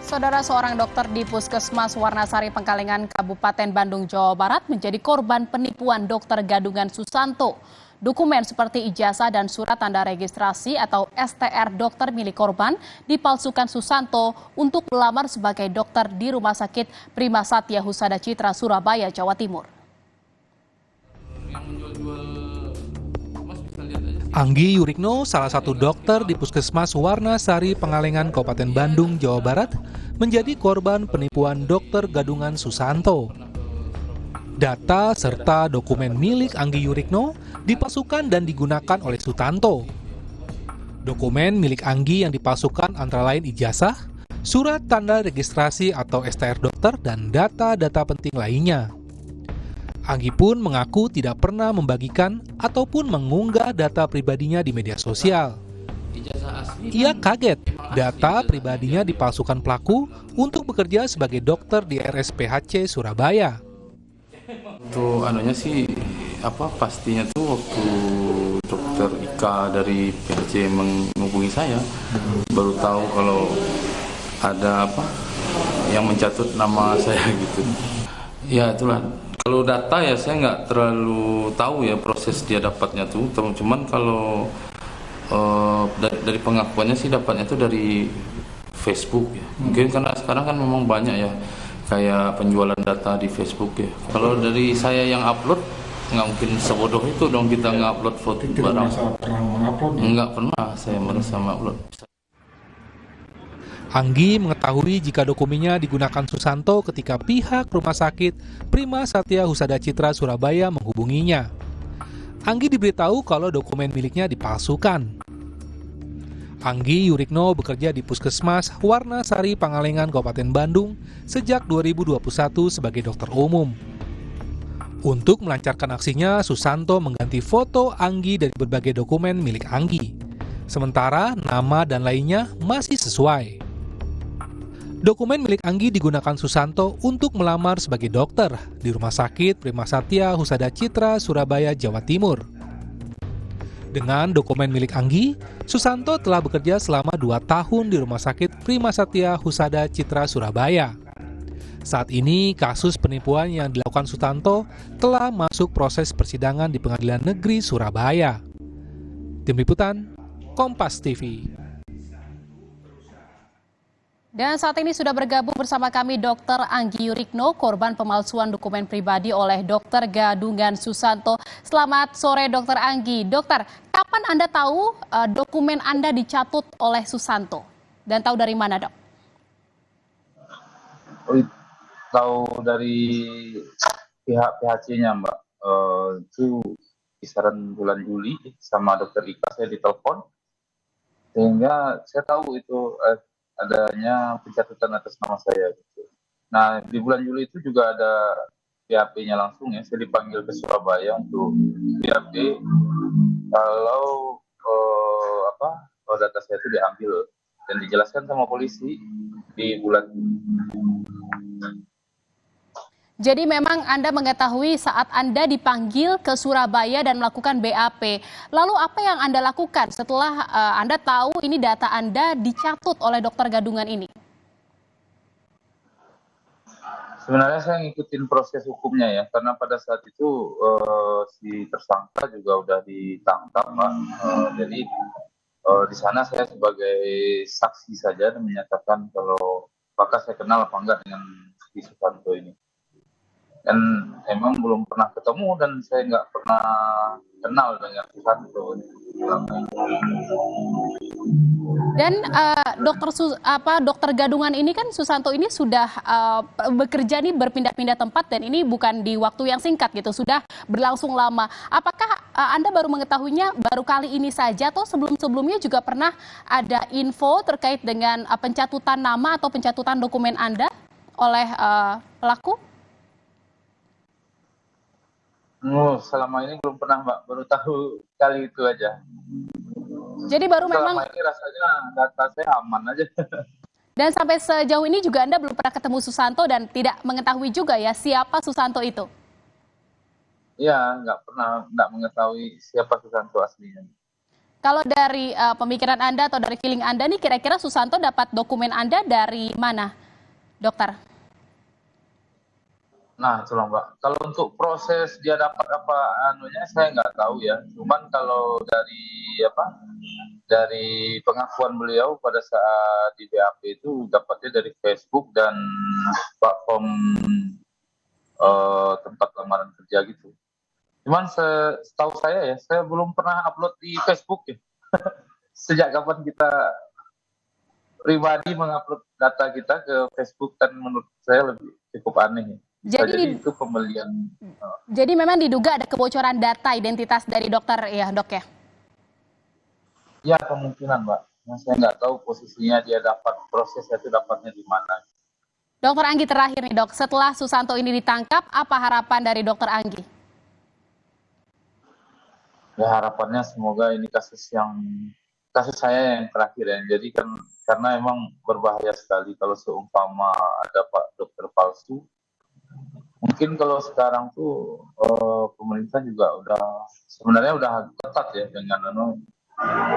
Saudara, seorang dokter di Puskesmas Warnasari Pengkalengan, Kabupaten Bandung, Jawa Barat menjadi korban penipuan dokter gadungan Susanto. Dokumen seperti ijazah dan surat tanda registrasi atau STR dokter milik korban dipalsukan Susanto untuk melamar sebagai dokter di Rumah Sakit Prima Satya Husada Citra, Surabaya, Jawa Timur. Anggi Yurikno, salah satu dokter di Puskesmas Warnasari Pengalengan, Kabupaten Bandung, Jawa Barat, menjadi korban penipuan dokter gadungan Susanto. Data serta dokumen milik Anggi Yurikno dipalsukan dan digunakan oleh Susanto. Dokumen milik Anggi yang dipalsukan antara lain ijazah, surat tanda registrasi atau STR dokter, dan data-data penting lainnya. Anggi pun mengaku tidak pernah membagikan ataupun mengunggah data pribadinya di media sosial. Ia kaget data pribadinya dipalsukan pelaku untuk bekerja sebagai dokter di RSPHC Surabaya. Itu pastinya tuh waktu dokter Ika dari PHC menghubungi saya, baru tahu kalau ada yang mencatut nama saya gitu. Ya itulah. Kalau data ya saya nggak terlalu tahu ya proses dia dapatnya tuh, cuman kalau dari pengakuannya sih dapatnya tuh dari Facebook ya. Mungkin karena sekarang kan memang banyak ya kayak penjualan data di Facebook ya. Kalau dari saya yang upload, nggak mungkin sebodoh itu dong kita nge-upload foto barang. Nggak pernah saya merasa upload. Anggi mengetahui jika dokumennya digunakan Susanto ketika pihak Rumah Sakit Prima Satya Husada Citra, Surabaya menghubunginya. Anggi diberitahu kalau dokumen miliknya dipalsukan. Anggi Yurikno bekerja di Puskesmas Warnasari Pengalengan, Kabupaten Bandung sejak 2021 sebagai dokter umum. Untuk melancarkan aksinya, Susanto mengganti foto Anggi dari berbagai dokumen milik Anggi. Sementara nama dan lainnya masih sesuai. Dokumen milik Anggi digunakan Susanto untuk melamar sebagai dokter di Rumah Sakit Prima Satya Husada Citra, Surabaya, Jawa Timur. Dengan dokumen milik Anggi, Susanto telah bekerja selama 2 tahun di Rumah Sakit Prima Satya Husada Citra, Surabaya. Saat ini, kasus penipuan yang dilakukan Susanto telah masuk proses persidangan di Pengadilan Negeri Surabaya. Tim Liputan, Kompas TV. Dan saat ini sudah bergabung bersama kami Dr. Anggi Yurikno, korban pemalsuan dokumen pribadi oleh dokter gadungan Susanto. Selamat sore Dr. Anggi. Dokter, kapan Anda tahu dokumen Anda dicatut oleh Susanto? Dan tahu dari mana, Dok? Tahu dari pihak PHC-nya, Mbak. Itu kisaran bulan Juli sama dokter Ika saya ditelepon. Sehingga saya tahu itu adanya pencatutan atas nama saya gitu. Nah, di bulan Juli itu juga ada BAP-nya langsung ya. Saya dipanggil ke Surabaya untuk BAP kalau data saya itu diambil dan dijelaskan sama polisi di bulan. Jadi memang Anda mengetahui saat Anda dipanggil ke Surabaya dan melakukan BAP. Lalu apa yang Anda lakukan setelah Anda tahu ini data Anda dicatut oleh dokter gadungan ini? Sebenarnya saya ngikutin proses hukumnya ya, karena pada saat itu si tersangka juga udah ditangkap, Pak. Jadi di sana saya sebagai saksi saja dan menyatakan kalau apakah saya kenal apa enggak dengan si Susanto ini. Dan emang belum pernah ketemu dan saya nggak pernah kenal dengan Susanto. Dan dokter gadungan ini kan Susanto ini sudah bekerja nih berpindah-pindah tempat dan ini bukan di waktu yang singkat gitu, sudah berlangsung lama. Apakah Anda baru mengetahuinya baru kali ini saja atau sebelum-sebelumnya juga pernah ada info terkait dengan pencatutan nama atau pencatutan dokumen Anda oleh pelaku? Selama ini belum pernah, Mbak. Baru tahu kali itu aja. Jadi baru selama memang ini rasanya data saya aman aja. Dan sampai sejauh ini juga Anda belum pernah ketemu Susanto dan tidak mengetahui juga ya siapa Susanto itu? Iya, nggak mengetahui siapa Susanto aslinya. Kalau dari pemikiran Anda atau dari feeling Anda nih, kira-kira Susanto dapat dokumen Anda dari mana, dokter? Nah, itulah Mbak. Kalau untuk proses dia dapat apa anunya saya nggak tahu ya. Cuman kalau dari pengakuan beliau pada saat di BAP itu dapatnya dari Facebook dan platform tempat lamaran kerja gitu. Cuman setahu saya ya, saya belum pernah upload di Facebook ya. Sejak kapan kita pribadi mengupload data kita ke Facebook kan menurut saya lebih cukup aneh ya. Jadi itu pembelian. Jadi memang diduga ada kebocoran data identitas dari dokter ya, Dok ya? Ya kemungkinan Mbak. Nah, saya nggak tahu posisinya dia dapat prosesnya itu dapatnya di mana. Dokter Anggi terakhir nih Dok, setelah Susanto ini ditangkap, apa harapan dari Dokter Anggi? Ya harapannya semoga ini kasus saya yang terakhir ya. Jadi kan karena emang berbahaya sekali kalau seumpama ada Pak dokter palsu. Mungkin kalau sekarang tuh pemerintah juga sebenarnya udah ketat ya dengan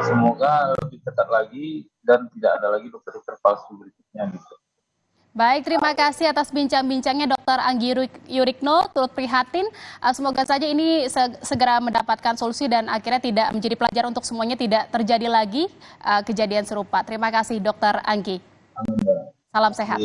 semoga lebih ketat lagi dan tidak ada lagi dokter-dokter palsu berikutnya gitu. Baik, terima kasih atas bincang-bincangnya Dr. Anggi Yurikno, turut prihatin. Semoga saja ini segera mendapatkan solusi dan akhirnya tidak menjadi pelajaran untuk semuanya, tidak terjadi lagi kejadian serupa. Terima kasih Dr. Anggi. Salam sehat.